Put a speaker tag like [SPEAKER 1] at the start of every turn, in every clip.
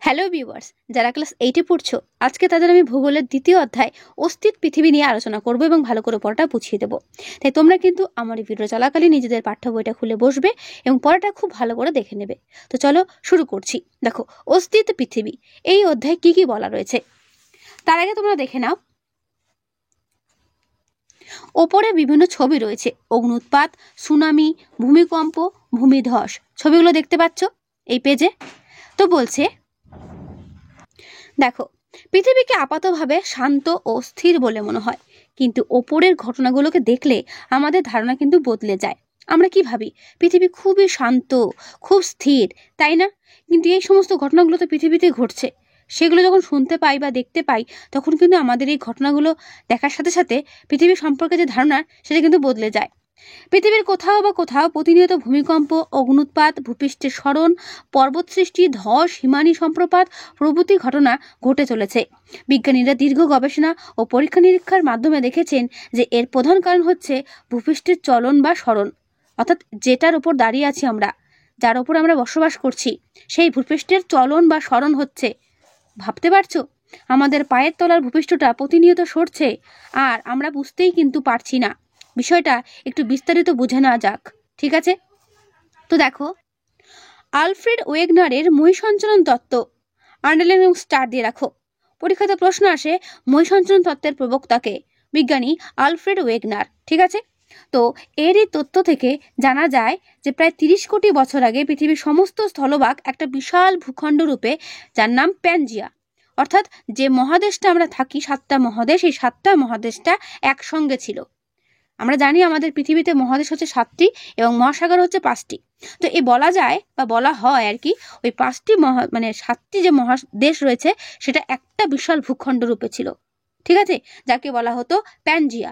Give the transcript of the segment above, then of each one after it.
[SPEAKER 1] Hello viewers, যারা class 8-এ পড়ছো, আজকে তাদের আমি ভূগোলের দ্বিতীয় অধ্যায় অস্তিত্ব পৃথিবী নিয়ে আলোচনা করব এবং ভালো করে পড়াটা বুঝিয়ে দেবো। তাই তোমরা কিন্তু আমার এই ভিডিও চলাকালীন নিজেদের পাঠ্য বইটা খুলে বসবে এবং পড়াটা খুব ভালো করে দেখে নেবে। তো চলো শুরু করছি। দেখো, অস্তিত্ব পৃথিবী এই অধ্যায়ে কি কি বলা রয়েছে তার আগে তোমরা দেখে নাও। ওপরে বিভিন্ন ছবি রয়েছে, অগ্নুৎপাত, সুনামি, ভূমিকম্প, ভূমিধস, ছবিগুলো দেখতে পাচ্ছ এই পেজে। তো বলছে দেখো, পৃথিবীকে আপাতভাবে শান্ত ও স্থির বলে মনে হয়, কিন্তু ওপরের ঘটনাগুলোকে দেখলে আমাদের ধারণা কিন্তু বদলে যায়। আমরা কি ভাবি পৃথিবী খুবই শান্ত, খুব স্থির, তাই না? কিন্তু এই সমস্ত ঘটনাগুলো তো পৃথিবীতে ঘটছে। সেগুলো যখন শুনতে পাই বা দেখতে পাই, তখন কিন্তু আমাদের এই ঘটনাগুলো দেখার সাথে সাথে পৃথিবী সম্পর্কে যে ধারণা সেটা কিন্তু বদলে যায়। পৃথিবীর কোথাও বা কোথাও প্রতিনিয়ত ভূমিকম্প, অগ্নুৎপাত, ভূপৃষ্ঠের স্মরণ, পর্বত সৃষ্টি, ধস, হিমানি সম্প্রপাত প্রভৃতি ঘটনা ঘটে চলেছে। বিজ্ঞানীরা দীর্ঘ গবেষণা ও পরীক্ষা নিরীক্ষার মাধ্যমে দেখেছেন যে এর প্রধান কারণ হচ্ছে ভূপৃষ্ঠের চলন বা স্মরণ, অর্থাৎ যেটার উপর দাঁড়িয়ে আছি আমরা, যার উপর আমরা বসবাস করছি, সেই ভূপৃষ্ঠের চলন বা স্মরণ হচ্ছে। ভাবতে পারছো, আমাদের পায়ের তলার ভূপৃষ্ঠটা প্রতিনিয়ত সরছে আর আমরা বুঝতেই কিন্তু পারছি না। বিষয়টা একটু বিস্তারিত বুঝে নেওয়া যাক, ঠিক আছে? তো দেখো, আলফ্রেড ওয়েগনারের মহিসঞ্চরণ তত্ত্ব, আন্ডারলাইন এবং স্টার দিয়ে রাখো। পরীক্ষাতে প্রশ্ন আসে মহিসঞ্চরণ তত্ত্বের প্রবক্তাকে, বিজ্ঞানী আলফ্রেড ওয়েগনার, ঠিক আছে? তো এরই তথ্য থেকে জানা যায় যে প্রায় 30 কোটি বছর আগে পৃথিবীর সমস্ত স্থলভাগ একটা বিশাল ভূখণ্ড রূপে, যার নাম প্যানজিয়া, অর্থাৎ যে মহাদেশটা আমরা থাকি, 7টা মহাদেশ, এই 7টা মহাদেশটা একসঙ্গে ছিল। আমরা জানি আমাদের পৃথিবীতে মহাদেশ হচ্ছে 7টি এবং মহাসাগর হচ্ছে 5টি। তো এই বলা যায় বা বলা হয় আর কি, ওই 5টি 7টি যে মহাদেশ রয়েছে সেটা একটা বিশাল ভূখণ্ড রূপে ছিল, ঠিক আছে, যাকে বলা হতো প্যানজিয়া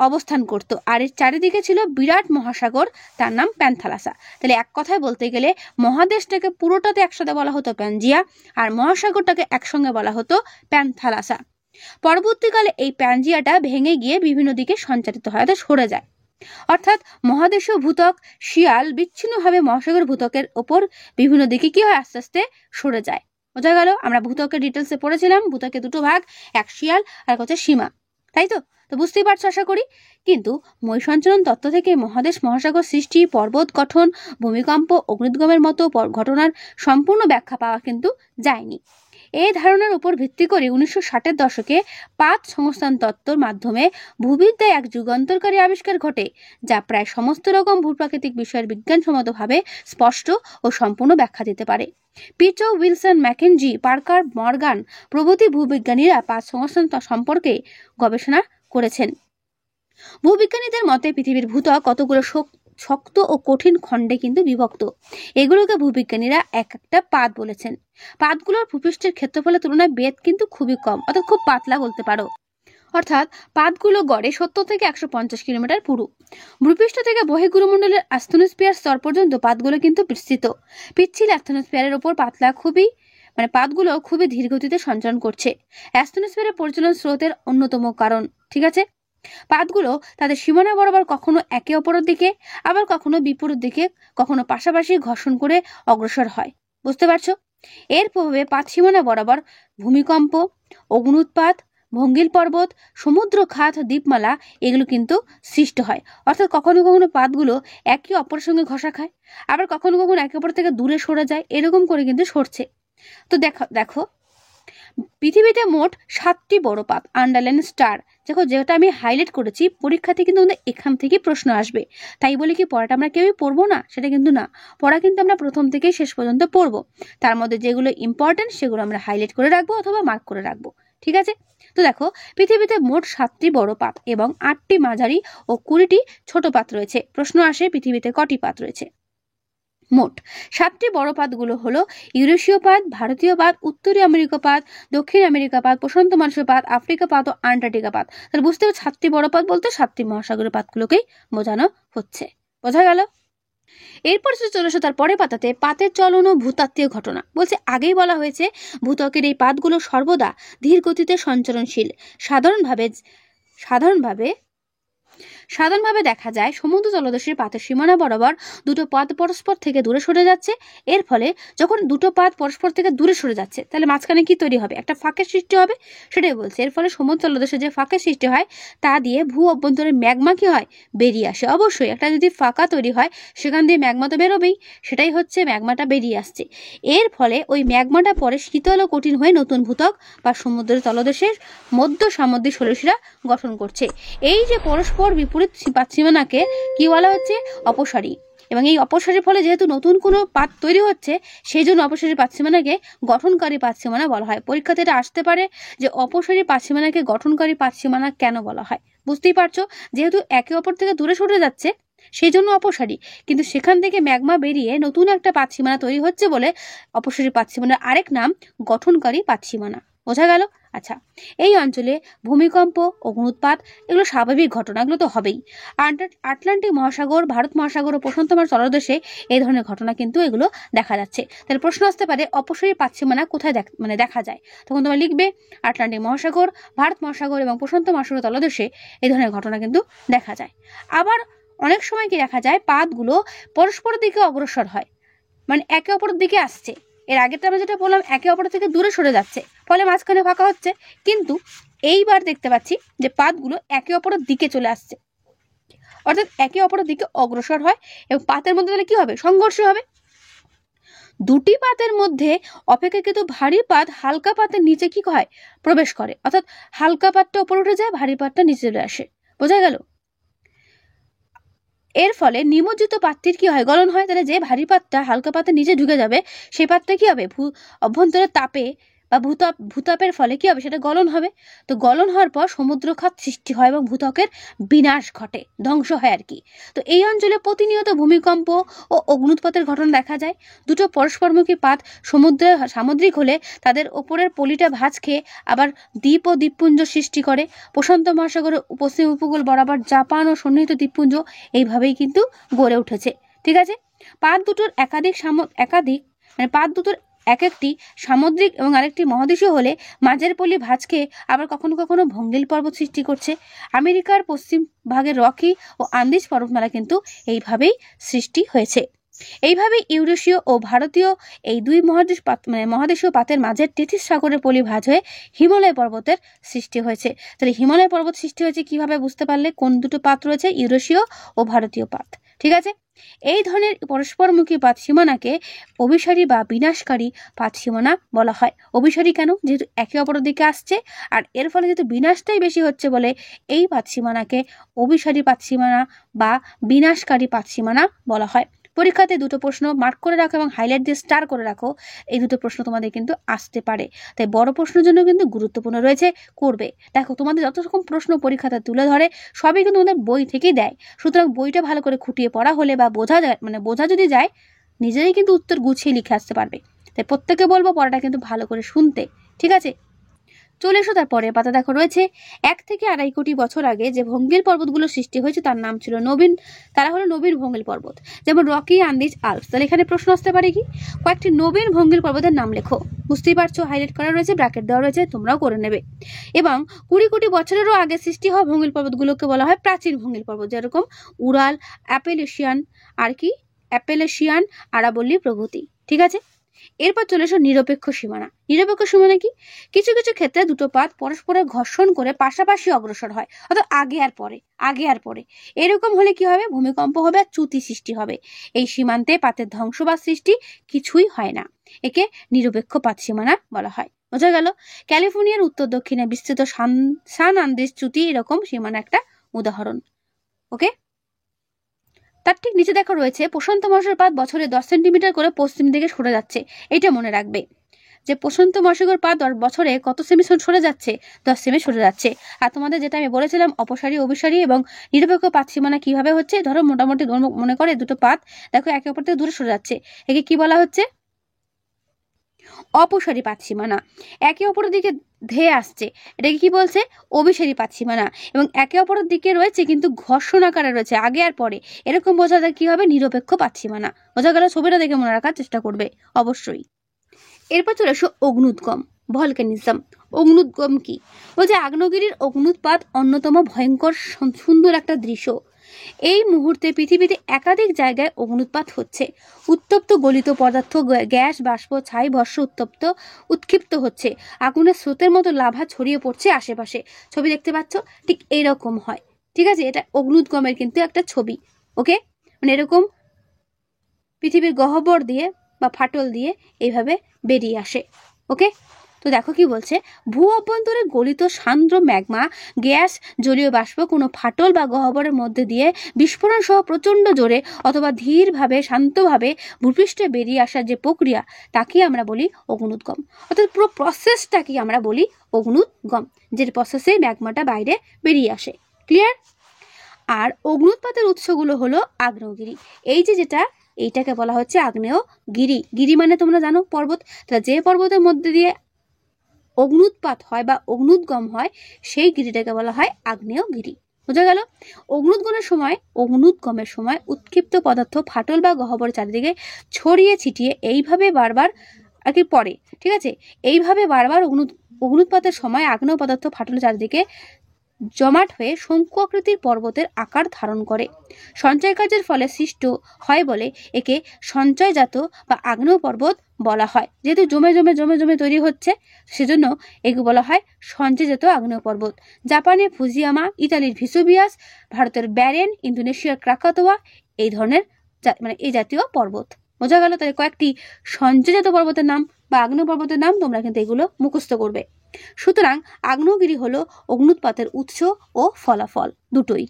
[SPEAKER 1] অবস্থান করত। আর এর চারিদিকে ছিল বিরাট মহাসাগর, তার নাম প্যান্থালাসা। তাহলে এক কথায় বলতে গেলে মহাদেশটাকে পুরোটাতে একসাথে বলা হতো প্যানজিয়া, আর মহাসাগরটাকে একসঙ্গে বলা হতো প্যান্থালাসা। পরবর্তীকালে এই প্যানজিয়াটা ভেঙে গিয়ে বিভিন্ন দিকে সঞ্চারিত হয়, অর্থাৎ সরে যায়। অর্থাৎ মহাদেশীয় ভূত্বক শিয়াল বিচ্ছিন্নভাবে মহাসাগর ভূত্বকের ওপর বিভিন্ন দিকে কি হয়, আস্তে আস্তে সরে যায়। বোঝা গেল? আমরা ভূত্বকের ডিটেলসে পড়েছিলাম, ভূত্বকের দুটো ভাগ, এক শিয়াল আর হচ্ছে সীমা, তাই তো? তো বুঝতেই পারছো আশা করি। কিন্তু মহিসঞ্চরণ তত্ত্ব থেকে মহাদেশ মহাসাগর সৃষ্টি, পর্বত গঠন, ভূমিকম্প, অগ্নুদ্গমের মতো ঘটনার সম্পূর্ণ ব্যাখ্যা পাওয়া কিন্তু যায়নি। এই ধারণার উপর ভিত্তি করে 1960-এর দশকে পাত সংস্থান তত্ত্বর মাধ্যমে ভূবিদ্যায় এক যুগান্তরকারী আবিষ্কার ঘটে, যা প্রায় সমস্ত রকম ভূপ্রাকৃতিক বিষয়ের বিজ্ঞানসম্মতভাবে স্পষ্ট ও সম্পূর্ণ ব্যাখ্যা দিতে পারে। পিচো, উইলসন, ম্যাকেনজি, পার্কার, মর্গান প্রভৃতি ভূবিজ্ঞানীরা পাত সংস্থান সম্পর্কে গবেষণা করেছেন। ভূবিজ্ঞানীদের মতে পৃথিবীর ভূত্বক কতগুলো শক্ত ও কঠিন খণ্ডে কিন্তু বিভক্ত। এগুলোকে ভূবিজ্ঞানীরা এক একটা পাত বলেছেন। পাতগুলোর ভূপৃষ্ঠের ক্ষেত্রফলের তুলনায় বেধ কিন্তু খুবই কম, অর্থাৎ খুব পাতলা বলতে পারো। অর্থাৎ পাতগুলো গড়ে 70 থেকে 150 কিলোমিটার পুরু। ভূপৃষ্ঠ থেকে বহির্গুরুমণ্ডলের অ্যাস্থেনোস্ফিয়ার স্তর পর্যন্ত পাতগুলো কিন্তু বিস্তৃত। পিচ্ছিল অ্যাস্থেনোস্ফিয়ারের ওপর পাতলা পাতগুলো খুবই ধীর গতিতে সঞ্চালন করছে। অ্যাস্থেনোস্ফিয়ারের পরিচালন স্রোতের অন্যতম কারণ, ঠিক আছে? পাতগুলো তাদের সীমানা বরাবর কখনো একে অপরের দিকে, আবার কখনো বিপরীত দিকে, কখনো পাশাপাশি ঘর্ষণ করে অগ্রসর হয়। বুঝতে পারছো? এর প্রভাবে পাত সীমানা বরাবর ভূমিকম্প, অগ্নুৎপাত, ভঙ্গিল পর্বত, সমুদ্র খাত, দ্বীপমালা এগুলো কিন্তু সৃষ্টি হয়। অর্থাৎ কখনো কখনো পাতগুলো একে অপরের সঙ্গে ঘষা খায়, আবার কখনো কখনো একে অপর থেকে দূরে সরে যায়, এরকম করে কিন্তু সরছে। তো দেখো পৃথিবীতে মোট 7টি বড় পাত, আন্ডারলাইন স্টার। দেখো, যেটা আমি হাইলাইট করেছি, পরীক্ষাতে কিন্তু এখান থেকে প্রশ্ন আসবে। তাই বলে কি পড়াটা আমরা কেউই পড়বো না? সেটা কিন্তু না। পড়া কিন্তু আমরা প্রথম থেকে শেষ পর্যন্ত পড়বো। তার মধ্যে যেগুলো ইম্পর্টেন্ট সেগুলো আমরা হাইলাইট করে রাখবো অথবা মার্ক করে রাখবো, ঠিক আছে? তো দেখো, পৃথিবীতে মোট 7টি বড় পাত এবং 8টি মাঝারি ও 20টি ছোট পাত রয়েছে। প্রশ্ন আসে পৃথিবীতে কটি পাত রয়েছে? মোট 7টি বড় পাতগুলো হলো ইউরেশীয় পাত, ভারতীয় পাত, উত্তরীয় আমেরিকা পাত, দক্ষিণ আমেরিকা পাত, প্রশান্ত মহাসাগরীয় পাত, আফ্রিকা পাত ও আন্টার্কটিকা পাত। তাহলে বুঝতে হবে 7টি বড় পাত বলতে 7টি মহাসাগরের পাতগুলোকেই বোঝানো হচ্ছে। বোঝা গেল? এরপর চলে আসে তার পরের পাতাতে পাতের চলন ও ভূতাত্ত্বীয় ঘটনা। বলছে আগেই বলা হয়েছে ভূত্বকের এই পাতগুলো সর্বদা ধীর গতিতে সঞ্চরণশীল। সাধারণভাবে সাধারণভাবে দেখা যায় সমুদ্র তলদেশের পাতের সীমানা বরাবর দুটো পাত পরস্পর থেকে দূরে সরে যাচ্ছে। এর ফলে যখন দুটো পাত পরস্পর থেকে দূরে সরে যাচ্ছে তাহলে মাঝখানে কি তৈরি হবে? একটা ফাঁকের সৃষ্টি হবে, সেটাই বলছে। এর ফলে সমুদ্র তলদেশে যে ফাঁকের সৃষ্টি হয় তা দিয়ে ভূ অভ্যন্তরের ম্যাগমা কি হয়? বেরিয়ে আসে। অবশ্যই একটা যদি ফাঁকা তৈরি হয় সেখান দিয়ে ম্যাগমা তো বেরোবেই, সেটাই হচ্ছে ম্যাগমাটা বেরিয়ে আসছে। এর ফলে ওই ম্যাগমাটা পরে শীতল ও কঠিন হয়ে নতুন ভূত্বক বা সমুদ্রের তলদেশের মধ্য সামুদ্রিক শৈলশিরা গঠন করছে। এই যে পরস্পর বিপরীত পাতসীমানাকে কি বলা হচ্ছে? অপসারী। এবং এই অপসারীর ফলে যেহেতু নতুন কোনো পাত তৈরি হচ্ছে সেই জন্য অপসারী পাতসীমানাকে গঠনকারী পাতসীমানা বলা হয়। পরীক্ষাতে এটা আসতে পারে যে অপসারী পাতসীমানাকে গঠনকারী পাতসীমানা কেন বলা হয়। বুঝতেই পারছো, যেহেতু একে অপর থেকে দূরে সরে যাচ্ছে সেই জন্য অপসারী, কিন্তু সেখান থেকে ম্যাগমা বেরিয়ে নতুন একটা পাতসীমানা তৈরি হচ্ছে বলে অপসারী পাতসীমানার আরেক নাম গঠনকারী পাতসীমানা। বোঝা গেল? আচ্ছা, এই অঞ্চলে ভূমিকম্প, অগ্নুৎপাত এগুলো স্বাভাবিক ঘটনা, এগুলো তো হবেই। আটলান্টিক মহাসাগর, ভারত মহাসাগর ও প্রশান্ত মহাসাগর তলদেশে এই ধরনের ঘটনা কিন্তু এগুলো দেখা যাচ্ছে। তাহলে প্রশ্ন আসতে পারে অপসারী পাতসীমানা কোথায় দেখা যায়? তখন তোমরা লিখবে আটলান্টিক মহাসাগর, ভারত মহাসাগর এবং প্রশান্ত মহাসাগর তলদেশে এই ধরনের ঘটনা কিন্তু দেখা যায়। আবার অনেক সময় কি দেখা যায়, পাতগুলো পরস্পরের দিকে অগ্রসর হয়, মানে একে অপরের দিকে আসছে। এর আগেরটা আমরা যেটা বললাম একে অপর থেকে দূরে সরে যাচ্ছে, ফলে মাঝখানে ফাঁকা হচ্ছে। কিন্তু এইবার দেখতে পাচ্ছি যে পাতগুলো একে অপরের দিকে চলে আসছে, অর্থাৎ একে অপরের দিকে অগ্রসর হয় এবং পাতের মধ্যে তাহলে কি হবে? সংঘর্ষ হবে। দুটি পাতের মধ্যে অপেক্ষাকৃত ভারী পাত হালকা পাতের নিচে কি হয়? প্রবেশ করে, অর্থাৎ হালকা পাতটা উপরে উঠে যায়, ভারী পাতটা নিচে চলে আসে। বোঝা গেল? এর ফলে নিমজ্জিত পাতটির কি হয়? গলন হয়। তাহলে যে ভারী পাতটা হালকা পাতের নিচে ঢুকে যাবে সেই পাতটা কি হবে? অভ্যন্তরের তাপে বা ভূতাপের ফলে কি হবে? সেটা গলন হবে। তো গলন হওয়ার পর সমুদ্রখাত সৃষ্টি হয় এবং ভূত্বকের বিনাশ ঘটে, ধ্বংস হয় আর কি। তো এই অঞ্চলে প্রতিনিয়ত ভূমিকম্প ও অগ্নুৎপাতের ঘটনা দেখা যায়। দুটো পরস্পরমুখী পাত সামুদ্রিক হলে তাদের ওপরের পলিটা ভাঁজ খেয়ে আবার দ্বীপ ও দ্বীপপুঞ্জ সৃষ্টি করে। প্রশান্ত মহাসাগরের পশ্চিম উপকূল বরাবর জাপান ও সন্নিহিত দ্বীপপুঞ্জ এইভাবেই কিন্তু গড়ে উঠেছে। ঠিক আছে, পাত দুটোর পাত দুটোর এক একটি সামুদ্রিক এবং আরেকটি মহাদেশীয় হলে মাঝের পলি ভাঁজ খেয়ে আবার কখনো কখনো ভঙ্গিল পর্বত সৃষ্টি করছে। আমেরিকার পশ্চিম ভাগের রকি ও আন্দিজ পর্বতমালা কিন্তু এইভাবেই সৃষ্টি হয়েছে। এইভাবে ইউরেশীয় ও ভারতীয় এই দুই মহাদেশীয় পাতের মাঝের তেথিস সাগরের পলি ভাঁজ হয়ে হিমালয় পর্বতের সৃষ্টি হয়েছে। তাহলে হিমালয় পর্বত সৃষ্টি হয়েছে কিভাবে বুঝতে পারলে? কোন দুটো পাত রয়েছে? ইউরেশীয় ও ভারতীয় পাত। ঠিক আছে, এই ধরনের পরস্পরমুখী পাত সীমানাকে অভিসারী বা বিনাশকারী পাত সীমানা বলা হয়। অভিসারী কেন? যেহেতু একে অপরের দিকে আসছে, আর এর ফলে যেহেতু বিনাশটাই বেশি হচ্ছে বলে এই পাত সীমানাকে অভিসারী পাত সীমানা বা বিনাশকারী পাত সীমানা বলা হয়। পরীক্ষাতে দুটো প্রশ্ন মার্ক করে রাখো এবং হাইলাইট দিয়ে স্টার করে রাখো। এই দুটো প্রশ্ন তোমাদের কিন্তু আসতে পারে, তাই বড় প্রশ্নের জন্য কিন্তু গুরুত্বপূর্ণ রয়েছে, করবে। দেখো, তোমাদের যত রকম প্রশ্ন পরীক্ষাতে তুলে ধরে সবই কিন্তু তোমাদের বই থেকেই দেয়। সুতরাং বইটা ভালো করে খুঁটিয়ে পড়া হলে বা বোঝা যদি যায়, নিজেরাই কিন্তু উত্তর গুছিয়ে লিখে আসতে পারবে। তাই প্রত্যেকে বলবো পড়াটা কিন্তু ভালো করে শুনতে। ঠিক আছে, চলে এসো তারপরে পাতা। দেখো রয়েছে 1 থেকে 2.5 কোটি বছর আগে যে ভঙ্গিল পর্বতগুলো সৃষ্টি হয়েছে তার নাম ছিল তারা হলো নবীন ভঙ্গিল পর্বত, যেমন রকি, আন্দিজ, আল্পস। তাহলে এখানে প্রশ্ন আসতে পারে কি? কয়েকটি নবীন ভঙ্গিল পর্বতের নাম লেখো। বুঝতেই পারছো, হাইলাইট করা রয়েছে, ব্র্যাকেট দেওয়া রয়েছে, তোমরাও করে নেবে। এবং 20 কোটি বছরেরও আগে সৃষ্টি হওয়া ভঙ্গিল পর্বতগুলোকে বলা হয় প্রাচীন ভঙ্গিল পর্বত, যেরকম উরাল, অ্যাপেলেশিয়ান, আরাবল্লী প্রভৃতি। ঠিক আছে, এরপর চলে এসো নিরপেক্ষ সীমানা। নিরপেক্ষ সীমানা কি? কিছু কিছু ক্ষেত্রে দুটো পাত পরস্পরের ঘর্ষণ করে পাশাপাশি অগ্রসর হয়, অর্থাৎ আগে আর পরে। এরকম হলে কি হবে? ভূমিকম্প হবে আর চ্যুতি সৃষ্টি হবে। এই সীমান্তে পাতের ধ্বংস বা সৃষ্টি কিছুই হয় না। একে নিরপেক্ষ পাত সীমানা বলা হয়। বোঝা গেল? ক্যালিফোর্নিয়ার উত্তর দক্ষিণে বিস্তৃত সান আন্দ্রেস চ্যুতি এরকম সীমানা একটা উদাহরণ। ওকে, তার ঠিক নিচে দেখা রয়েছে প্রশান্ত মহাসাগর পাত বছরে 10 সেন্টিমিটার করে পশ্চিম দিকে সরে যাচ্ছে। এটা মনে রাখবে যে প্রশান্ত মহাসাগর পাত বছরে কত সেমি সরে যাচ্ছে? 10 সেমি সরে যাচ্ছে। আর তোমাদের যেটা আমি বলেছিলাম অপসারী, অভিসারী এবং নিরপেক্ষ পাত সীমানা কিভাবে হচ্ছে, ধরো মোটামুটি মনে করে দুটো পাত দেখো একে অপর থেকে দূরে সরে যাচ্ছে, একে কি বলা হচ্ছে? অপসারী পাত সীমানা। একে অপরের দিকে ধেয়ে আসছে, এটাকে কি বলছে? অভিসারী পাত সীমানা। এবং একে অপরের দিকে রয়েছে কিন্তু ঘর্ষণ আকারে রয়েছে, আগে আর পরে, এরকম বোঝা যায় কি হবে? নিরপেক্ষ পাত সীমানা। বোঝা গেল? ছবিটা দেখে মনে রাখার চেষ্টা করবে অবশ্যই। এরপর চলে এসো অগ্নুৎগম। ভলকানিজম। অগ্নুদ্গম কি? বলছে আগ্নেয়গিরির অগ্নুৎপাত অন্যতম ভয়ঙ্কর সুন্দর একটা দৃশ্য। এই মুহূর্তে পৃথিবীতে একাধিক জায়গায় অগ্নুৎপাত হচ্ছে। উত্তপ্ত গলিত পদার্থ, গ্যাস, বাষ্প, ছাই, ভস্ম উৎক্ষিপ্ত হচ্ছে। আগুনের স্রোতের মতো লাভা ছড়িয়ে পড়ছে আশেপাশে। ছবি দেখতে পাচ্ছ? ঠিক এইরকম হয়। ঠিক আছে, এটা অগ্নুদ্গমের কিন্তু একটা ছবি। ওকে, মানে এরকম পৃথিবীর গহ্বর দিয়ে বা ফাটল দিয়ে এইভাবে বেরিয়ে আসে। ওকে, তো দেখো কি বলছে, ভূ অভ্যন্তরে গলিত সান্দ্র ম্যাগমা, গ্যাস, জলীয় বাষ্প কোনো ফাটল বা গহ্বরের মধ্যে দিয়ে বিস্ফোরণ সহ প্রচণ্ড জোরে অথবা ধীরভাবে শান্তভাবে ভূপৃষ্ঠে বেরিয়ে আসার যে প্রক্রিয়া, তাকে আমরা বলি অগ্নুদ্গম। অর্থাৎ পুরো প্রসেসটাকে আমরা বলি অগ্নুদ্গম, যে প্রসেসে ম্যাগমাটা বাইরে বেরিয়ে আসে। ক্লিয়ার? আর অগ্নুৎপাতের উৎসগুলো হলো আগ্নেয়গিরি। এই যেটা এইটাকে বলা হচ্ছে আগ্নেয়গিরি। গিরি মানে তোমরা জানো পর্বত। তাহলে যে পর্বতের মধ্যে দিয়ে অগ্নুৎপাত হয় বা অগ্নুদ্গম হয়, সেই গিরিটাকে বলা হয় আগ্নেয়গিরি। বোঝা গেল? অগ্নুদ্গমের সময় উৎক্ষিপ্ত পদার্থ ফাটল বা গহ্বর চারিদিকে ছড়িয়ে ছিটিয়ে এইভাবে বারবার আর কি পড়ে। ঠিক আছে, এইভাবে বারবার অগ্নুৎপাতের সময় আগ্নেয় পদার্থ ফাটল চারিদিকে জমাট হয়ে শঙ্কু আকৃতির পর্বতের আকার ধারণ করে। সঞ্চয় কার্যের ফলে সৃষ্ট হয় বলে একে সঞ্চয়জাত বা আগ্নেয় পর্বত বলা হয়। যেহেতু জমে জমে জমে জমে তৈরি হচ্ছে, সেজন্য একে বলা হয় সঞ্চয়জাত আগ্নেয় পর্বত। জাপানের ফুজিয়ামা, ইতালির ভিসুভিয়াস, ভারতের ব্যারেন, ইন্দোনেশিয়ার ক্রাকাতোয়া এই ধরনের মানে এই জাতীয় পর্বত। বোঝা গেল? তাহলে কয়েকটি সঞ্চয়জাত পর্বতের নাম বা আগ্নেয় পর্বতের নাম তোমরা কিন্তু এগুলো মুখস্থ করবে। সুতরাং আগ্নেয়গিরি হলো অগ্নুৎপাতের উৎস ও ফলাফল দুটোই।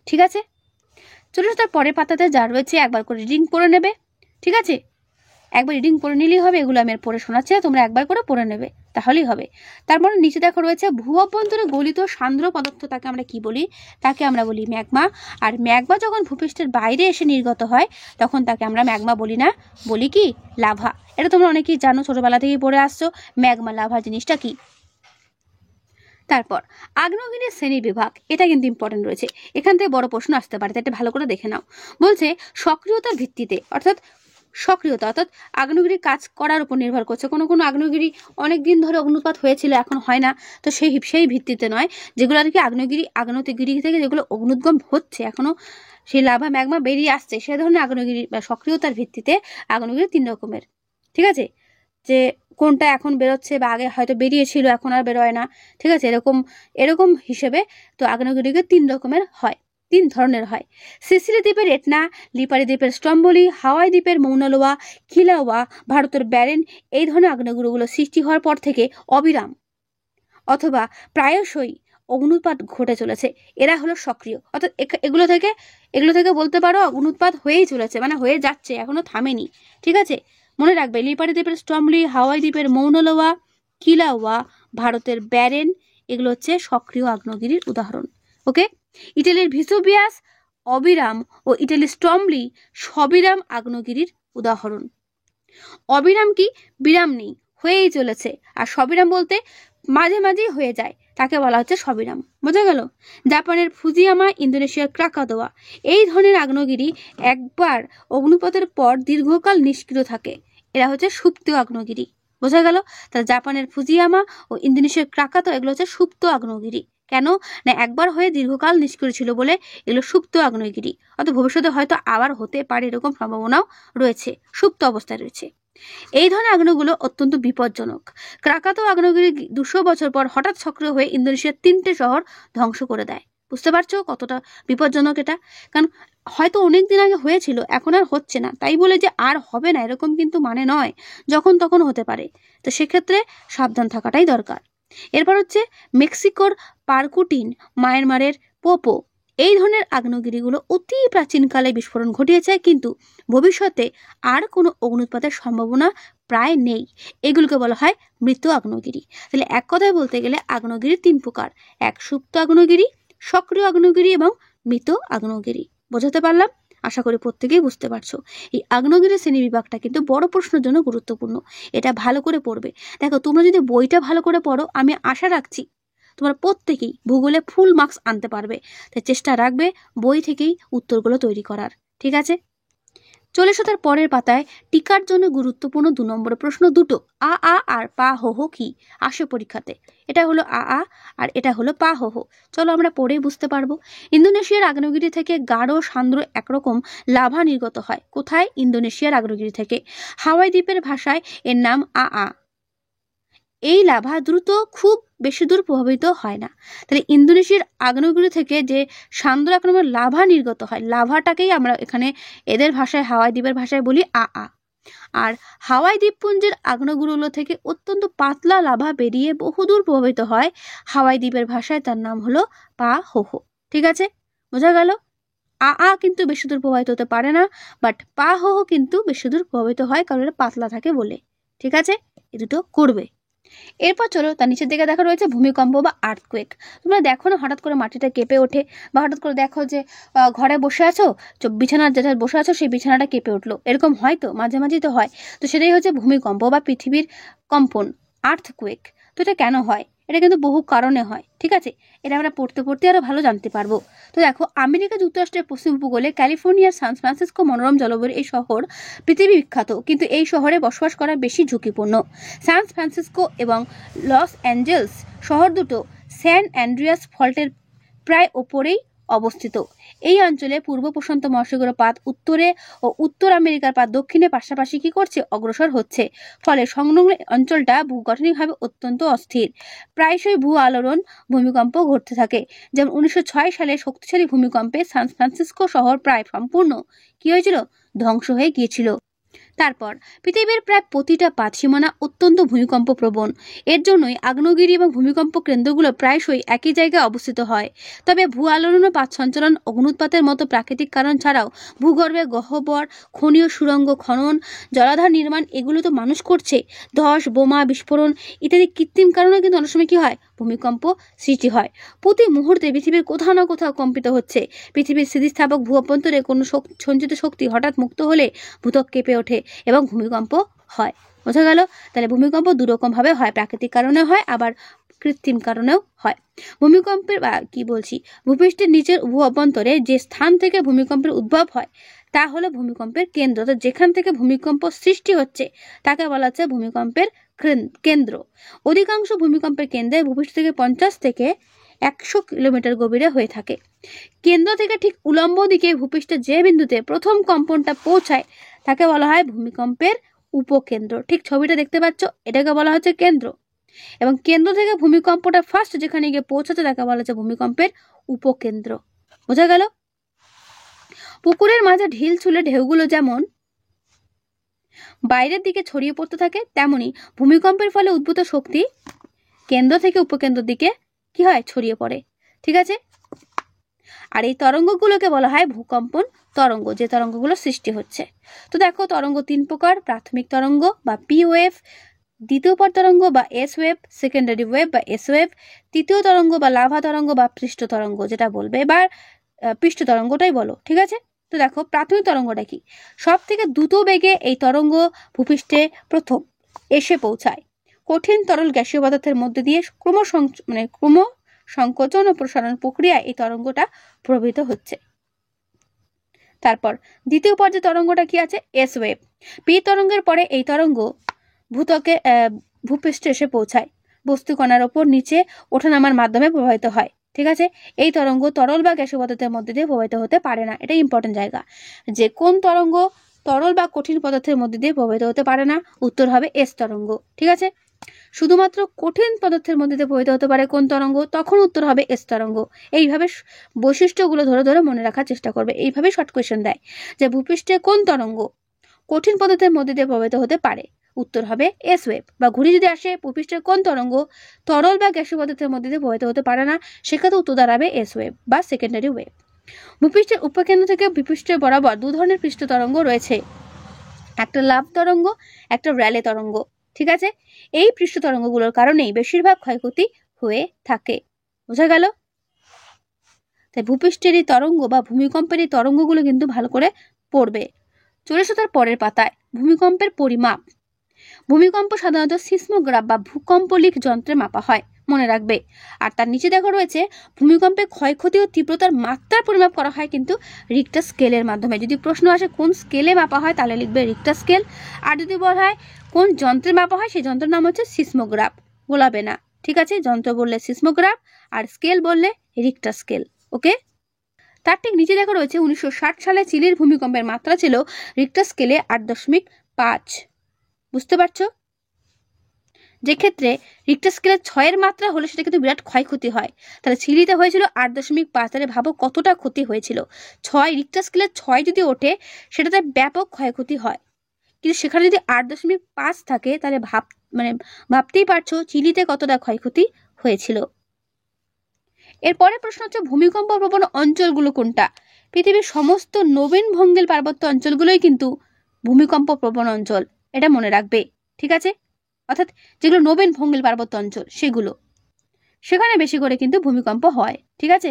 [SPEAKER 1] ঠিক আছে, চলো তার পরের পাতাতে যা রয়েছে একবার করে রিডিং পড়ে নেবে। ঠিক আছে, একবার রিডিং পড়ে নিলেই হবে। এগুলো আমি পড়ে শোনাচ্ছি, তোমরা একবার করে পড়ে নেবে, তাহলেই হবে। তারপরে নিচে দেখো রয়েছে ভূ অভ্যন্তরে গলিত সান্দ্র পদার্থ, তাকে আমরা কি বলি? তাকে আমরা বলি ম্যাগমা। আর ম্যাগমা যখন ভূপৃষ্ঠের বাইরে এসে নির্গত হয়, তখন তাকে আমরা ম্যাগমা বলি না, বলি কি? লাভা। এটা তোমরা অনেকেই জানো, ছোটবেলা থেকেই পড়ে আসছো ম্যাগমা লাভা জিনিসটা কি। তারপর আগ্নেয়গিরির শ্রেণী বিভাগ, এটা কিন্তু ইম্পর্টেন্ট রয়েছে, এখান থেকে বড় প্রশ্ন আসতে পারে, এটা ভালো করে দেখে নাও। বলছে সক্রিয়তার ভিত্তিতে, অর্থাৎ সক্রিয়তা অর্থাৎ আগ্নেয়গিরি কাজ করার উপর নির্ভর করছে। কোনো কোনো আগ্নেয়গিরি অনেক দিন ধরে অগ্নুৎপাত হয়েছিল, এখন হয় না, তো সেই ভিত্তিতে নয়। যেগুলো আর কি আগ্নেয়গিরি থেকে যেগুলো অগ্নুদ্গম হচ্ছে, এখনো সেই লাভা ম্যাগমা বেরিয়ে আসছে, সে ধরনের আগ্নেয়গিরি বা সক্রিয়তার ভিত্তিতে আগ্নেয়গিরি 3 রকমের। ঠিক আছে, যে কোনটা এখন বেরোচ্ছে বা আগে হয়তো বেরিয়েছিল এখন আর বেরোয় না। ঠিক আছে, এরকম হিসেবে তো আগ্নেয়গিরিকে 3 রকমের হয়, 3 ধরনের হয়। সিসিলি দ্বীপের এটনা, লিপারি দ্বীপের স্ট্রম্বলি, হাওয়াই দ্বীপের মৌনালোয়া, কিলাওয়া, ভারতের ব্যারেন এই ধরনের আগ্নেয়গিরিগুলো সৃষ্টি হওয়ার পর থেকে অবিরাম অথবা প্রায়শই অগ্নুৎপাত ঘটে চলেছে। এরা হলো সক্রিয়, অর্থাৎ এগুলো থেকে বলতে পারো অগ্নুৎপাত হয়েই চলেছে, মানে হয়ে যাচ্ছে, এখনো থামেনি। ঠিক আছে, মনে রাখবে লিপারি দ্বীপের স্ট্রম্বলি, হাওয়াই দ্বীপের মৌনালোয়া, কিলাওয়া, ভারতের ব্যারেন এগুলো হচ্ছে সক্রিয় আগ্নেয়গিরির উদাহরণ। ওকে, ইটালির ভিসুভিয়াস অবিরাম ও ইটালির স্ট্রম্বলি সবিরাম আগ্নেয়গিরির উদাহরণ। অবিরাম কি? বিরাম নেই, হয়েই চলেছে। আর সবিরাম বলতে মাঝে মাঝেই হয়ে যায়, তাকে বলা হচ্ছে সবিরাম। বোঝা গেল? জাপানের ফুজিয়ামা, ইন্দোনেশিয়ার ক্রাকাতোয়া এই ধরনের আগ্নেয়গিরি একবার অগ্নুৎপাতের পর দীর্ঘকাল নিষ্ক্রিয় থাকে, এরা হচ্ছে সুপ্ত আগ্নেয়গিরি। বোঝা গেল? তাহলে জাপানের ফুজিয়ামা ও ইন্দোনেশিয়ার ক্রাকাতোয়া এগুলো হচ্ছে সুপ্ত আগ্নেয়গিরি। কেন না? একবার হয়ে দীর্ঘকাল নিষ্ক্রিয় ছিল বলে এগুলো সুপ্ত আগ্নেয়গিরি, অর্থাৎ ভবিষ্যতে হয়তো আবার হতে পারে এরকম সম্ভাবনাও রয়েছে, সুপ্ত অবস্থায় রয়েছে। এই ধরনের আগ্নেয়গুলো অত্যন্ত বিপজ্জনক। ক্রাকাতোয়া আগ্নেয়গিরি 200 বছর পর হঠাৎ সক্রিয় হয়ে ইন্দোনেশিয়ার 3টে শহর ধ্বংস করে দেয়। বুঝতে পারছো কতটা বিপজ্জনক এটা? কারণ হয়তো অনেক দিন আগে হয়েছিল, এখন আর হচ্ছে না, তাই বলে যে আর হবে না এরকম কিন্তু মানে নয়, যখন তখন হতে পারে। তো সেক্ষেত্রে সাবধান থাকাটাই দরকার। এরপর হচ্ছে মেক্সিকোর পারকুটিন, মায়ানমারের পোপো এই ধরনের আগ্নেয়গিরিগুলো অতি প্রাচীনকালে বিস্ফোরণ ঘটিয়েছে, কিন্তু ভবিষ্যতে আর কোনো অগ্নুৎপাতের সম্ভাবনা প্রায় নেই। এগুলোকে বলা হয় মৃত আগ্নেয়গিরি। তাহলে এক কথায় বলতে গেলে আগ্নেয়গিরি 3 প্রকার: এক সুপ্ত আগ্নেয়গিরি, সক্রিয় আগ্নেয়গিরি এবং মৃত আগ্নেয়গিরি। বোঝাতে পারলাম? আশা করি প্রত্যেকেই বুঝতে পারছো। এই আগ্নেয়গিরি শ্রেণী বিভাগটা কিন্তু বড় প্রশ্নের জন্য গুরুত্বপূর্ণ, এটা ভালো করে পড়বে। দেখো, তোমরা যদি বইটা ভালো করে পড়ো, আমি আশা রাখছি তোমরা প্রত্যেকেই ভূগোলে ফুল মার্কস আনতে পারবে। তাই চেষ্টা রাখবে বই থেকেই উত্তরগুলো তৈরি করার। ঠিক আছে, চলে এসো তার পরের পাতায় টিকার জন্য গুরুত্বপূর্ণ 2 নম্বরের প্রশ্ন দুটো। আ আ আর পা হো হো কি আসে পরীক্ষাতে? এটা হলো আ আ আর এটা হলো পা হো হো। চলো আমরা পড়েই বুঝতে পারবো। ইন্দোনেশিয়ার আগ্নেয়গিরি থেকে গাঢ় সান্দ্র একরকম লাভা নির্গত হয়। কোথায়? ইন্দোনেশিয়ার আগ্নেয়গিরি থেকে। হাওয়াই দ্বীপের ভাষায় এর নাম আ আ। এই লাভা দ্রুত খুব বেশি দূর প্রভাবিত হয় না। তাহলে ইন্দোনেশিয়ার আগ্নেয়গিরি থেকে যে সান্দ্র এক নম্বর লাভা নির্গত হয়, লাভাটাকেই আমরা এখানে এদের ভাষায় হাওয়াই দ্বীপের ভাষায় বলি আ আ। আর হাওয়াই দ্বীপপুঞ্জের আগ্নেয়গিরিগুলো থেকে অত্যন্ত পাতলা লাভা বেরিয়ে বহুদূর প্রভাবিত হয়। হাওয়াই দ্বীপের ভাষায় তার নাম হলো পা হো হো। ঠিক আছে, বোঝা গেল? আ আ কিন্তু বেশি দূর প্রভাবিত হতে পারে না, বাট পা হো হো কিন্তু বেশি দূর প্রভাবিত হয়, কারণ এটা পাতলা থাকে বলে। ঠিক আছে, এ দুটো করবে। এরপর চলো তার নিচের দিকে দেখা রয়েছে ভূমিকম্প বা আর্থকুয়েক। তোমরা দেখো না হঠাৎ করে মাটিটা কেঁপে ওঠে, বা হঠাৎ করে দেখো যে ঘরে বসে আছো, বিছানার যেটা বসে আছো সেই বিছানাটা কেঁপে উঠলো, এরকম হয় তো, মাঝে মাঝেই তো হয়। তো সেটাই হচ্ছে ভূমিকম্প বা পৃথিবীর কম্পন, আর্থকুয়েক। তো এটা কেন হয়? এটা কিন্তু বহু কারণে হয়। ঠিক আছে, এটা আমরা পড়তে পড়তে আরো ভালো জানতে পারবো। তো দেখো, আমেরিকা যুক্তরাষ্ট্রের পশ্চিম উপকূলে ক্যালিফোর্নিয়ার সান ফ্রান্সিসকো মনোরম জলবায়ুর এই শহর পৃথিবী বিখ্যাত, কিন্তু এই শহরে বসবাস করা বেশি ঝুঁকিপূর্ণ। সান ফ্রান্সিসকো এবং লস অ্যাঞ্জেলস শহর দুটো স্যান অ্যান্ড্রিয়াস ফল্টের প্রায় ওপরেই অবস্থিত। এই অঞ্চলে পূর্ব প্রশান্ত মহাসাগরীয় পাত উত্তরে ও উত্তর আমেরিকার পাত দক্ষিণে পাশাপাশি কি করছে? অগ্রসর হচ্ছে। ফলে সংলগ্ন অঞ্চলটা ভূগঠনিকভাবে অত্যন্ত অস্থির। প্রায়শই ভূ আলোড়ন ভূমিকম্প ঘটতে থাকে। যেমন 1906 সালে শক্তিশালী ভূমিকম্পে সান ফ্রান্সিসকো শহর প্রায় সম্পূর্ণ কি হয়েছিল? ধ্বংস হয়ে গিয়েছিল। তারপর পৃথিবীর প্রায় প্রতিটা পাত সীমানা অত্যন্ত ভূমিকম্প প্রবণ। এর জন্যই আগ্নেয়গিরি এবং ভূমিকম্প কেন্দ্রগুলো প্রায়শই একই জায়গায় অবস্থিত হয়। তবে ভূ আলোড়ন ও পাত সঞ্চালন, অগ্নুৎপাতের মতো প্রাকৃতিক কারণ ছাড়াও ভূগর্ভে গহ্বর, খনীয় সুড়ঙ্গ খনন, জলাধার নির্মাণ, এগুলো তো মানুষ করছে। ধস, বোমা বিস্ফোরণ ইত্যাদি কৃত্রিম কারণে কিন্তু অনেক সময় কি হয়? ভূমিকম্প সৃষ্টি হয়। প্রতি মুহূর্তে পৃথিবীর কোথাও না কোথাও কম্পিত হচ্ছে। পৃথিবীর স্থিতিস্থাপক ভূ অভ্যন্তরে কোনো সঞ্চিত শক্তি হঠাৎ মুক্ত হলে ভূত্বক কেঁপে ওঠে এবং ভূমিকম্প হয়। বোঝা গেল? তাহলে ভূমিকম্প দুরকম ভাবে হয়, প্রাকৃতিক কারণে হয়, আবার কৃত্রিম কারণেও হয়। ভূমিকম্পের ভূপৃষ্ঠের নিচের ভূ অভ্যন্তরে যে স্থান থেকে ভূমিকম্পের উদ্ভব হয় তা হলো ভূমিকম্পের কেন্দ্র। তো যেখান থেকে ভূমিকম্প সৃষ্টি হচ্ছে তাকে বলা হচ্ছে ভূমিকম্পের কেন্দ্র। অধিকাংশ ভূমিকম্পের কেন্দ্রে ভূপৃষ্ঠ থেকে 50 থেকে 100 কিলোমিটার গভীরে হয়ে থাকে। কেন্দ্র থেকে ঠিক উলম্ব দিকে ভূপৃষ্ঠের যে বিন্দুতে প্রথম কম্পনটা পৌঁছায় তাকে বলা হয় ভূমিকম্পের উপকেন্দ্র। ঠিক ছবিটা দেখতে পাচ্ছ, এটাকে বলা হচ্ছে কেন্দ্র। এবং কেন্দ্র থেকে ভূমিকম্পটা ফার্স্ট যেখানে গিয়ে পৌঁছাচ্ছে তাকে বলা হচ্ছে ভূমিকম্পের উপকেন্দ্র। বোঝা গেল? পুকুরের মাঝে ঢিল ছুলে ঢেউগুলো যেমন বাইরের দিকে ছড়িয়ে পড়তে থাকে, তেমনি ভূমিকম্পের ফলে উদ্ভূত শক্তি কেন্দ্র থেকে উপকেন্দ্রের দিকে কি হয়? ছড়িয়ে পড়ে। ঠিক আছে, আর এই তরঙ্গগুলোকে বলা হয় ভূকম্পন তরঙ্গ, যে তরঙ্গগুলো সৃষ্টি হচ্ছে। তো দেখো, তরঙ্গ 3 প্রকার: প্রাথমিক তরঙ্গ বা পি ওয়েভ, দ্বিতীয় পর তরঙ্গ বা এস ওয়েভ, সেকেন্ডারি ওয়েভ বা এস ওয়েভ, তৃতীয় তরঙ্গ বা লাভা তরঙ্গ বা পৃষ্ঠ তরঙ্গ, যেটা বলবে এবার পৃষ্ঠ তরঙ্গটাই বলো। ঠিক আছে, তো দেখো প্রাথমিক তরঙ্গটা কি? সব থেকে দ্রুত বেগে এই তরঙ্গ ভূপৃষ্ঠে প্রথম এসে পৌঁছায়। কঠিন তরল গ্যাসীয় পদার্থের মধ্যে দিয়ে ক্রম সংকোচন ও প্রসারণ প্রক্রিয়ায় এই তরঙ্গটা প্রবাহিত হচ্ছে। তারপর দ্বিতীয় পর্যায়ে তরঙ্গটা কি আছে? S wave. পি তরঙ্গের পরে এই তরঙ্গ ভূপৃষ্ঠে এসে পৌঁছায়। বস্তুকণার ওপর নিচে ওঠানামার মাধ্যমে প্রবাহিত হয়। ঠিক আছে, এই তরঙ্গ তরল বা গ্যাসীয় পদার্থের মধ্যে দিয়ে প্রবাহিত হতে পারে না। এটা ইম্পর্টেন্ট জায়গা, যে কোন তরঙ্গ তরল বা কঠিন পদার্থের মধ্যে দিয়ে প্রবাহিত হতে পারে না? উত্তর হবে এস তরঙ্গ। ঠিক আছে, শুধুমাত্র কঠিন পদার্থের মধ্যে দিয়ে প্রবাহিত হতে পারে কোন তরঙ্গ? তখন উত্তর হবে এস তরঙ্গ। এইভাবে বৈশিষ্ট্যগুলো ধরে ধরে মনে রাখার চেষ্টা করবে। এইভাবে শর্ট কোয়েশ্চেন দেয় যে ভূপৃষ্ঠে কোন তরঙ্গ কঠিন পদার্থের মধ্যে দিয়ে প্রবাহিত হতে পারে? উত্তর হবে এস ওয়েভ। বা ঘুরে যদি আসে ভূপৃষ্ঠের কোন তরঙ্গ তরল বা গ্যাসীয় পদার্থের মধ্যে দিয়ে প্রবাহিত হতে পারে না, সেক্ষেত্রে উত্তর দাঁড়াবে এস ওয়েভ বা সেকেন্ডারি ওয়েভ। ভূপৃষ্ঠের উপকেন্দ্র থেকে ভূপৃষ্ঠের বরাবর 2 ধরনের পৃষ্ঠ তরঙ্গ রয়েছে, একটা লাভ তরঙ্গ, একটা র্যালে তরঙ্গ। ঠিক আছে, এই পৃষ্ঠ তরঙ্গগুলোর কারণেই বেশিরভাগ ক্ষয়ক্ষতি হয়ে থাকে। বোঝা গেল? তাই ভূপৃষ্ঠের এই তরঙ্গ বা ভূমিকম্পের এই তরঙ্গগুলো কিন্তু ভালো করে পড়বে। চলে এসো তার পরের পাতায়, ভূমিকম্পের পরিমাপ। ভূমিকম্প সাধারণত সিসমোগ্রাফ বা ভূকম্পলিক যন্ত্রে মাপা হয়। মনে রাখবে। আর তার নিচে দেখো রয়েছে ভূমিকম্পে ক্ষয়ক্ষতি ও তীব্রতার মাত্রার পরিমাপ করা হয় কিন্তু রিক্টার স্কেলের মাধ্যমে। যদি প্রশ্ন আসে কোন স্কেলে মাপা হয় তাহলে লিখবে রিক্টার স্কেল। আর যদি বলা হয় কোন যন্ত্রে মাপা হয় সেই যন্ত্রের নাম হচ্ছে সিসমোগ্রাফ। গোলাবে না, ঠিক আছে? যন্ত্র বললে সিসমোগ্রাফ আর স্কেল বললে রিক্টার স্কেল। ওকে, তার ঠিক নিচে দেখা রয়েছে 1960 সালে চিলির ভূমিকম্পের মাত্রা ছিল রিক্টার স্কেলে 8.5। বুঝতে পারছো? যে ক্ষেত্রে রিক্টার স্কেলে 6-এর মাত্রা হলে সেটা কিন্তু বিরাট ক্ষয়ক্ষতি হয়। তাহলে চিলিতে হয়েছিল 8.5। তাহলে ভাবো কতটা ক্ষতি হয়েছিল। 6 রিক্টার স্কেলে 6 যদি ওঠে সেটাতে ব্যাপক ক্ষয়ক্ষতি হয়, কিন্তু সেখানে যদি 8.5 থাকে তাহলে ভাবতেই পারছো চিলিতে কতটা ক্ষয়ক্ষতি হয়েছিল। এরপরে প্রশ্ন হচ্ছে ভূমিকম্প প্রবণ অঞ্চলগুলো কোনটা? পৃথিবীর সমস্ত নবীন ভঙ্গেল পার্বত্য অঞ্চলগুলোই কিন্তু ভূমিকম্প প্রবণ অঞ্চল, এটা মনে রাখবে, ঠিক আছে? অর্থাৎ যেগুলো নবীন ভঙ্গেল পার্বত্য অঞ্চল সেখানে বেশি করে কিন্তু ভূমিকম্প হয়, ঠিক আছে?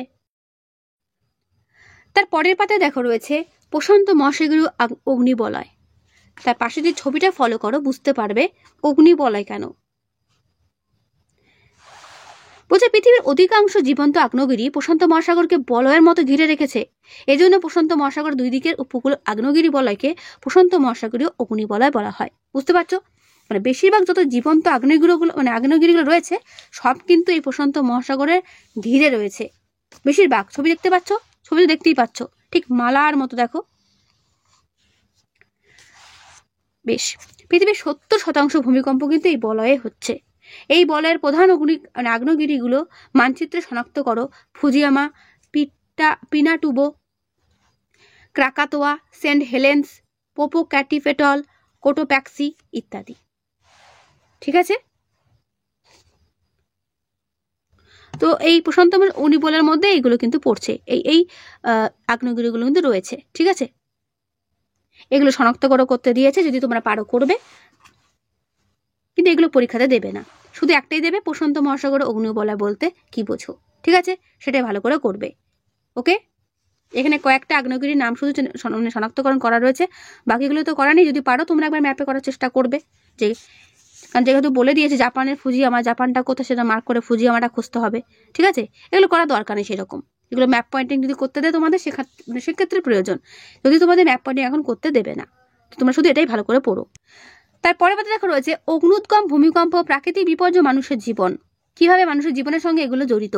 [SPEAKER 1] তার পরের পাতায় দেখো রয়েছে প্রশান্ত মহাসাগরীয় অগ্নিবলয়। তার পাশে যে ছবিটা ফলো করো বুঝতে পারবে অগ্নিবলয় কেন। বলছে পৃথিবীর অধিকাংশ জীবন্ত আগ্নেয়গিরি প্রশান্ত মহাসাগরকে বলয়ের মতো ঘিরে রেখেছে। এজন্য প্রশান্ত মহাসাগর দুই দিকের উপকূল আগ্নেয়গিরি বলয়কে প্রশান্ত মহাসাগরীয় অগ্নিবলয় বলা হয়। বুঝতে পারছো? বেশিরভাগ যত জীবন্ত আগ্নেয়গিরিগুলো রয়েছে সব কিন্তু এই প্রশান্ত মহাসাগরের ঘিরে রয়েছে। বেশিরভাগ ছবি দেখতে পাচ্ছ, ছবি তো দেখতেই পাচ্ছ, ঠিক মালার মতো দেখো। বেশ, পৃথিবীর 70% ভূমিকম্প কিন্তু এই বলয়ে হচ্ছে। এই বলয়ের প্রধান আগ্নেয়গিরিগুলো মানচিত্রে শনাক্ত করো: ফুজিয়ামা, পিনাটুবো, ক্রাকাতোয়া, সেন্ট হেলেন্স, পোপোক্যাটিপেটল, কোটোপ্যাক্সি ইত্যাদি। ঠিক আছে? তো এই প্রশান্ত অগ্নিবলয়ের মধ্যে এইগুলো কিন্তু পড়ছে, এই আগ্নেয়গিরিগুলো কিন্তু রয়েছে। ঠিক আছে, এগুলো শনাক্ত করতে দিয়েছে, যদি তোমরা পারো করবে, কিন্তু এগুলো পরীক্ষাতে দেবে না, শুধু একটাই দেবে প্রশান্ত মহাসাগর অগ্নিবলয় বলতে কি বোঝো। ঠিক আছে, সেটাই ভালো করে করবে। ওকে, এখানে কয়েকটা আগ্নেয়গিরির নাম শুধু শনাক্তকরণ করা রয়েছে, বাকিগুলো তো করা নেই। যদি পারো তোমরা একবার ম্যাপে করার চেষ্টা করবে, কারণ যেহেতু বলে দিয়েছে জাপানের ফুজিয়ামা, জাপানটা কোথায় সেটা মার্ক করে ফুজিয়ামাটা খুঁজতে হবে। ঠিক আছে, এগুলো করা দরকার নেই সেরকম। এগুলো ম্যাপ পয়েন্টিং যদি করতে দেয় তোমাদের সেক্ষেত্রে প্রয়োজন, যদি তোমাদের ম্যাপ পয়েন্টিং এখন করতে দেবে না, তোমরা শুধু এটাই ভালো করে পড়ো। তারপরে দেখো রয়েছে অগ্নুৎকম্প, ভূমিকম্প, প্রাকৃতিক বিপর্যয়, মানুষের জীবন, কিভাবে মানুষের জীবনের সঙ্গে এগুলো জড়িত।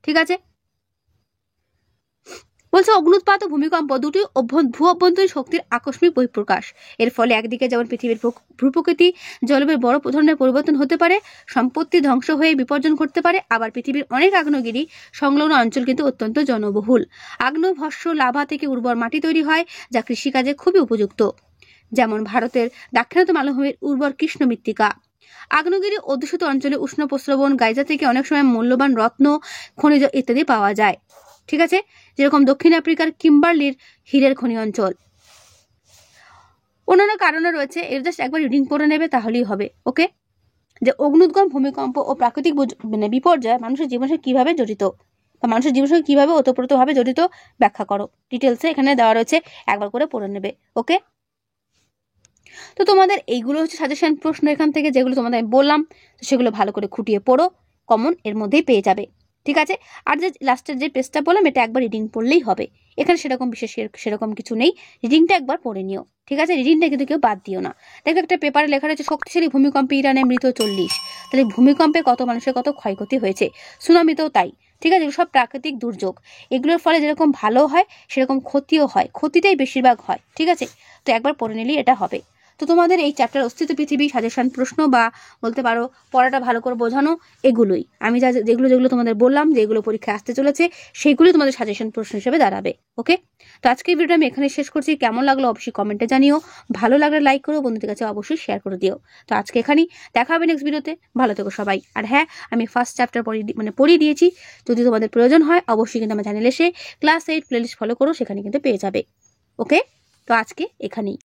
[SPEAKER 1] ঠিক আছে, বলছে অগ্নুৎপাত ও ভূমিকম্প দুটি ভূ অভ্যন্তরীণ শক্তির আকস্মিক বহিঃপ্রকাশ। এর ফলে একদিকে যেমন পৃথিবীর ভূপ্রকৃতি জলবায়ুর বড় ধরনের পরিবর্তন হতে পারে, সম্পত্তি ধ্বংস হয়ে বিপর্যয় ঘটতে পারে, আবার পৃথিবীর অনেক আগ্নেয়গিরি সংলগ্ন অঞ্চল কিন্তু অত্যন্ত জনবহুল। আগ্নেয়ভস্ম লাভা থেকে উর্বর মাটি তৈরি হয়, যা কৃষিকাজে খুবই উপযুক্ত, যেমন ভারতের দাক্ষিণাত্য মালভূমির উর্বর কৃষ্ণ মৃত্তিকা। আগ্নেয়গিরি অধ্যুষিত অঞ্চলে উষ্ণ প্রস্রবণ, গাইজা থেকে অনেক সময় মূল্যবান রত্ন, খনিজ ইত্যাদি পাওয়া যায়। ঠিক আছে, যেরকম দক্ষিণ আফ্রিকার কিম্বারলির হীরের খনি অঞ্চল। অন্যান্য কারণে রয়েছে, এর জাস্ট একবার রিডিং পড়ে নেবে তাহলেই হবে। ওকে, যে অগ্নুৎগম, ভূমিকম্প ও প্রাকৃতিক বিপর্যয় মানুষের জীবনের সঙ্গে কিভাবে জড়িত, বা মানুষের জীবনের সঙ্গে কিভাবে ওতপ্রোতভাবে জড়িত ব্যাখ্যা করো। ডিটেলসে এখানে দেওয়া রয়েছে, একবার করে পড়ে নেবে। ওকে, তো তোমাদের এইগুলো হচ্ছে সাজেশন প্রশ্ন এখান থেকে, যেগুলো তোমাদের আমি বললাম, সেগুলো ভালো করে খুঁটিয়ে পড়ো, কমন এর মধ্যেই পেয়ে যাবে। ঠিক আছে, আর যে লাস্টের যে পেজটা বললাম এটা একবার রিডিং পড়লেই হবে, এখানে সেরকম কিছু নেই, রিডিংটা একবার পড়ে নিও। ঠিক আছে, রিডিংটা কিন্তু কেউ বাদ দিও না। দেখো একটা পেপারে লেখা রয়েছে শক্তিশালী ভূমিকম্পে ইরানে মৃত 40। তাহলে ভূমিকম্পে কত মানুষের কত ক্ষয়ক্ষতি হয়েছে, সুনামিতেও তাই। ঠিক আছে, সব প্রাকৃতিক দুর্যোগ, এগুলোর ফলে যেরকম ভালো হয় সেরকম ক্ষতিও হয়, ক্ষতিটাই বেশিরভাগ হয়। ঠিক আছে, তো একবার পড়ে নিলেই এটা হবে। তো তোমাদের এই চ্যাপ্টার অস্তিত্ব পৃথিবী, সাজেশন প্রশ্ন, বা বলতে পারো পড়াটা ভালো করে বোঝানো, এগুলোই আমি যেগুলো তোমাদের বললাম, যেগুলো পরীক্ষায় আসতে চলেছে সেইগুলোই তোমাদের সাজেশন প্রশ্ন হিসেবে দাঁড়াবে। ওকে, তো আজকের ভিডিওটা আমি এখানে শেষ করছি। কেমন লাগলো অবশ্যই কমেন্টে জানিও, ভালো লাগলে লাইক করো, বন্ধুদের কাছে অবশ্যই শেয়ার করে দিও। তো আজকে এখানেই, দেখা হবে নেক্সট ভিডিওতে। ভালো থেকো সবাই। আর হ্যাঁ, আমি ফার্স্ট চ্যাপ্টার পড়িয়ে দিয়েছি, যদি তোমাদের প্রয়োজন হয় অবশ্যই কিন্তু আমার চ্যানেলে এসে ক্লাস 8 প্লেলিস্ট ফলো করো, সেখানে কিন্তু পেয়ে যাবে। ওকে, তো আজকে এখানেই।